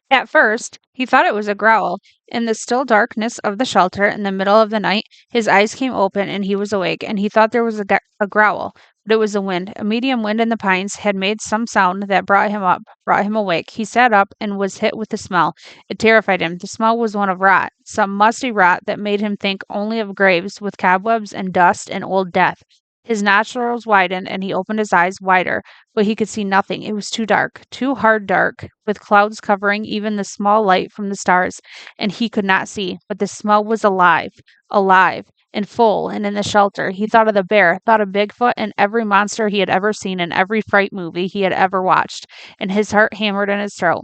At first, he thought it was a growl. In the still darkness of the shelter in the middle of the night, his eyes came open and he was awake, and he thought there was a growl, but it was the wind. A medium wind in the pines had made some sound that brought him up, brought him awake. He sat up and was hit with the smell. It terrified him. The smell was one of rot, some musty rot that made him think only of graves with cobwebs and dust and old death. His nostrils widened and he opened his eyes wider, but he could see nothing. It was too dark, too hard dark, with clouds covering even the small light from the stars, and he could not see. But the smell was alive, alive, and full, and in the shelter. He thought of the bear, thought of Bigfoot, and every monster he had ever seen in every fright movie he had ever watched, and his heart hammered in his throat.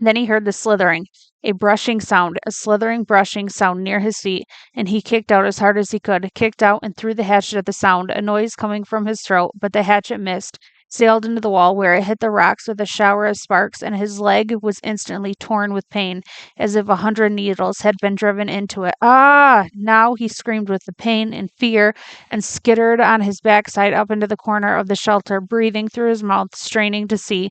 Then he heard the slithering, a brushing sound, a slithering, brushing sound near his feet, and he kicked out as hard as he could, kicked out and threw the hatchet at the sound, a noise coming from his throat, but the hatchet missed, sailed into the wall where it hit the rocks with a shower of sparks, and his leg was instantly torn with pain, as if 100 needles had been driven into it. Ah! Now he screamed with the pain and fear, and skittered on his backside up into the corner of the shelter, breathing through his mouth, straining to see.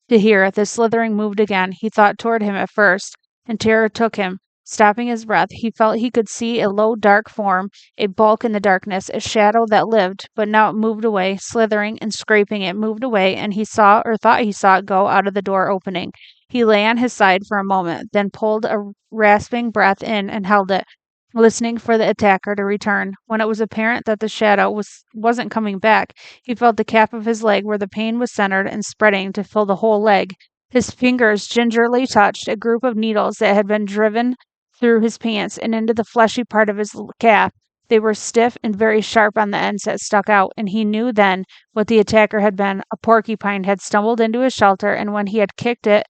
To hear, the slithering moved again. He thought toward him at first, and terror took him. Stopping his breath, he felt he could see a low, dark form, a bulk in the darkness, a shadow that lived, but now it moved away, slithering and scraping. It moved away, and he saw, or thought he saw it go out of the door opening. He lay on his side for a moment, then pulled a rasping breath in and held it, listening for the attacker to return. When it was apparent that the shadow wasn't coming back, he felt the calf of his leg where the pain was centered and spreading to fill the whole leg. His fingers gingerly touched a group of needles that had been driven through his pants and into the fleshy part of his calf. They were stiff and very sharp on the ends that stuck out, and he knew then what the attacker had been. A porcupine had stumbled into his shelter, and when he had kicked it,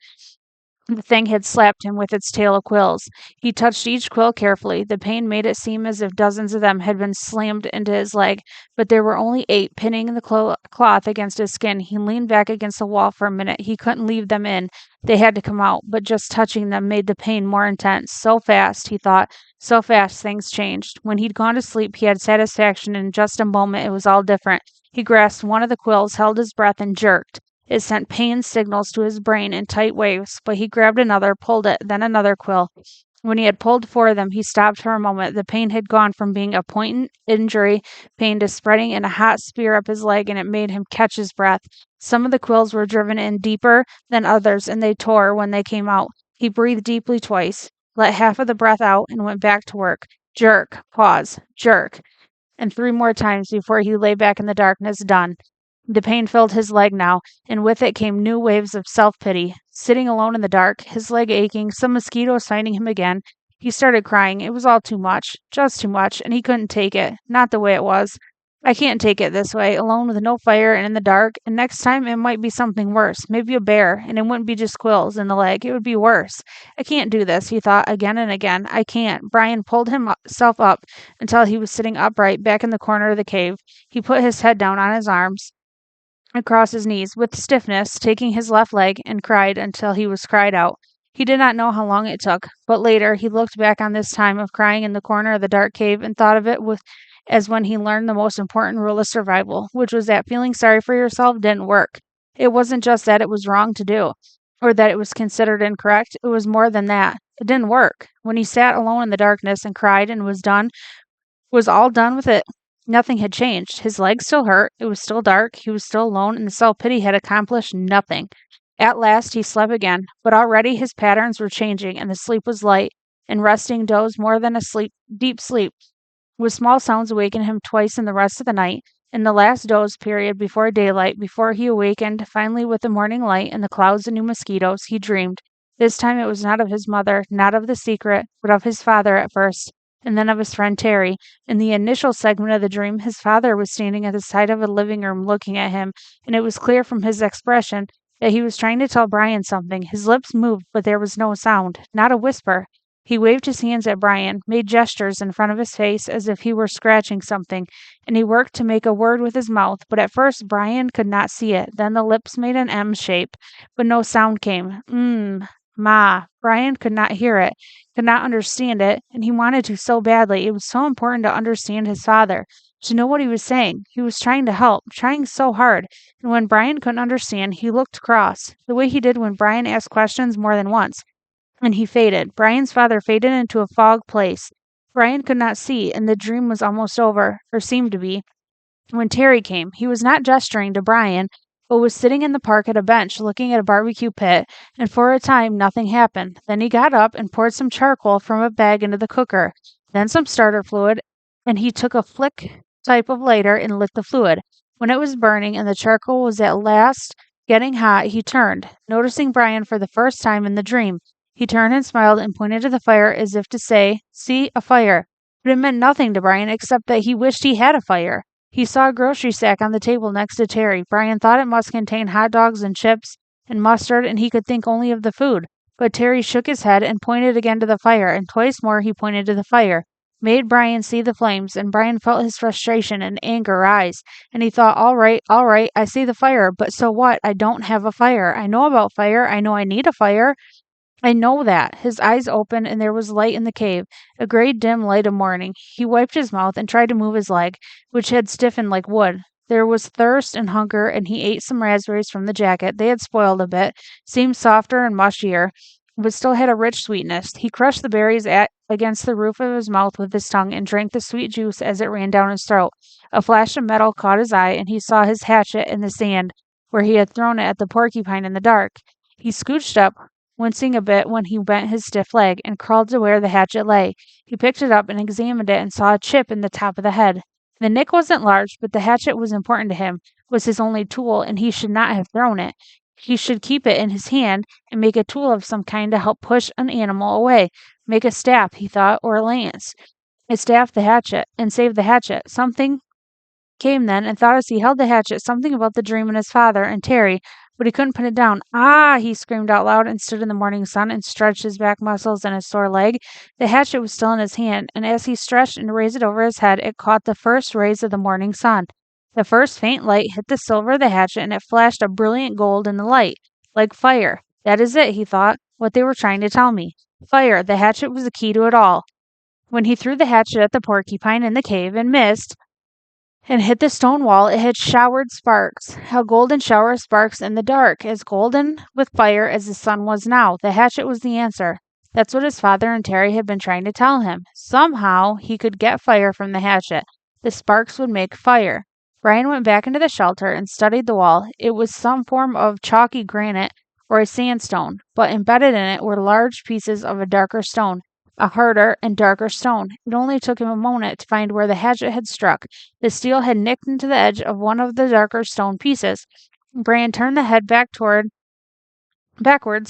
the thing had slapped him with its tail of quills. He touched each quill carefully. The pain made it seem as if dozens of them had been slammed into his leg, but there were only 8 pinning the cloth against his skin. He leaned back against the wall for a minute. He couldn't leave them in. They had to come out, but just touching them made the pain more intense. So fast, he thought, so fast things changed. When he'd gone to sleep, he had satisfaction. In just a moment, it was all different. He grasped one of the quills, held his breath, and jerked. It sent pain signals to his brain in tight waves, but he grabbed another, pulled it, then another quill. When he had pulled 4 of them, he stopped for a moment. The pain had gone from being a point injury pain to spreading in a hot spear up his leg, and it made him catch his breath. Some of the quills were driven in deeper than others, and they tore when they came out. He breathed deeply twice, let half of the breath out, and went back to work. Jerk, pause, jerk, and 3 more times before he lay back in the darkness, done. The pain filled his leg now, and with it came new waves of self-pity. Sitting alone in the dark, his leg aching, some mosquitoes finding him again, he started crying. It was all too much, just too much, and he couldn't take it. Not the way it was. I can't take it this way, alone with no fire and in the dark, and next time it might be something worse, maybe a bear, and it wouldn't be just quills in the leg, it would be worse. I can't do this, he thought again and again. I can't. Brian pulled himself up until he was sitting upright back in the corner of the cave. He put his head down on his arms across his knees with stiffness, taking his left leg, and cried until he was cried out. He did not know how long it took, but later he looked back on this time of crying in the corner of the dark cave and thought of it as when he learned the most important rule of survival, which was that feeling sorry for yourself didn't work. It wasn't just that it was wrong to do, or that it was considered incorrect. It was more than that. It didn't work. When he sat alone in the darkness and cried and was all done with it. Nothing had changed. His leg still hurt. It was still dark. He was still alone, and the self-pity had accomplished nothing. At last he slept again, but already his patterns were changing, and the sleep was light, and resting dozed more than a deep sleep. With small sounds awakened him twice in the rest of the night. In the last doze period before daylight, before he awakened finally with the morning light and the clouds and new mosquitoes, he dreamed. This time it was not of his mother, not of the secret, but of his father at first, and then of his friend Terry. In the initial segment of the dream, his father was standing at the side of a living room looking at him, and it was clear from his expression that he was trying to tell Brian something. His lips moved, but there was no sound, not a whisper. He waved his hands at Brian, made gestures in front of his face as if he were scratching something, and he worked to make a word with his mouth, but at first Brian could not see it. Then the lips made an M shape, but no sound came. Ma. Brian could not hear it, could not understand it, and he wanted to so badly. It was so important to understand his father. to know what he was saying. He was trying to help, trying so hard, and when Brian couldn't understand, he looked cross, the way he did when Brian asked questions more than once. And he faded. Brian's father faded into a fog place. Brian could not see, and the dream was almost over, or seemed to be. When Terry came, he was not gesturing to Brian, but was sitting in the park at a bench looking at a barbecue pit, and for a time nothing happened. Then he got up and poured some charcoal from a bag into the cooker, then some starter fluid, and he took a flick type of lighter and lit the fluid. When it was burning and the charcoal was at last getting hot, he turned, noticing Brian for the first time in the dream. He turned and smiled and pointed to the fire as if to say, "See, a fire." But it meant nothing to Brian except that he wished he had a fire. He saw a grocery sack on the table next to Terry. Brian thought it must contain hot dogs and chips and mustard, and he could think only of the food. But Terry shook his head and pointed again to the fire, and twice more he pointed to the fire. Made Brian see the flames, and Brian felt his frustration and anger rise. And he thought, all right, I see the fire, but so what? I don't have a fire. I know about fire. I know I need a fire. I know that. His eyes opened, and there was light in the cave, a gray dim light of morning. He wiped his mouth and tried to move his leg, which had stiffened like wood. There was thirst and hunger, and he ate some raspberries from the jacket. They had spoiled a bit, seemed softer and mushier, but still had a rich sweetness. He crushed the berries against the roof of his mouth with his tongue and drank the sweet juice as it ran down his throat. A flash of metal caught his eye, and he saw his hatchet in the sand, where he had thrown it at the porcupine in the dark. He scooched up, wincing a bit when he bent his stiff leg, and crawled to where the hatchet lay. He picked it up and examined it and saw a chip in the top of the head. The nick wasn't large, but the hatchet was important to him, was his only tool, and he should not have thrown it. He should keep it in his hand and make a tool of some kind to help push an animal away. Make a staff, he thought, or a lance. And staff the hatchet, and save the hatchet. Something came then, and thought as he held the hatchet something about the dream and his father and Terry, but he couldn't put it down. Ah! He screamed out loud and stood in the morning sun and stretched his back muscles and his sore leg. The hatchet was still in his hand, and as he stretched and raised it over his head, it caught the first rays of the morning sun. The first faint light hit the silver of the hatchet, and it flashed a brilliant gold in the light, like fire. That is it, he thought, what they were trying to tell me. Fire. The hatchet was the key to it all. When he threw the hatchet at the porcupine in the cave and missed, and hit the stone wall, it had showered sparks, a golden shower of sparks in the dark, as golden with fire as the sun was now. The hatchet was the answer. That's what his father and Terry had been trying to tell him. Somehow he could get fire from the hatchet. The sparks would make fire. Brian went back into the shelter and studied the wall. It was some form of chalky granite or a sandstone, but embedded in it were large pieces of a darker stone. A harder and darker stone. It only took him a moment to find where the hatchet had struck. The steel had nicked into the edge of one of the darker stone pieces. Brian turned the head backwards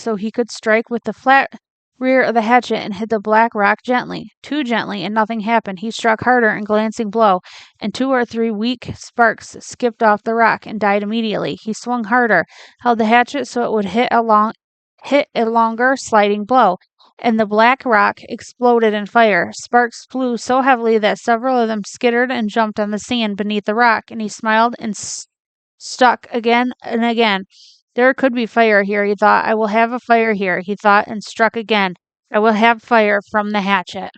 so he could strike with the flat rear of the hatchet and hit the black rock gently. Too gently, and nothing happened. He struck harder and glancing blow, and 2 or 3 weak sparks skipped off the rock and died immediately. He swung harder, held the hatchet so it would hit a longer sliding blow, and the black rock exploded in fire. Sparks flew so heavily that several of them skittered and jumped on the sand beneath the rock, and he smiled and struck again and again. There could be fire here, he thought. I will have a fire here, he thought, and struck again. I will have fire from the hatchet.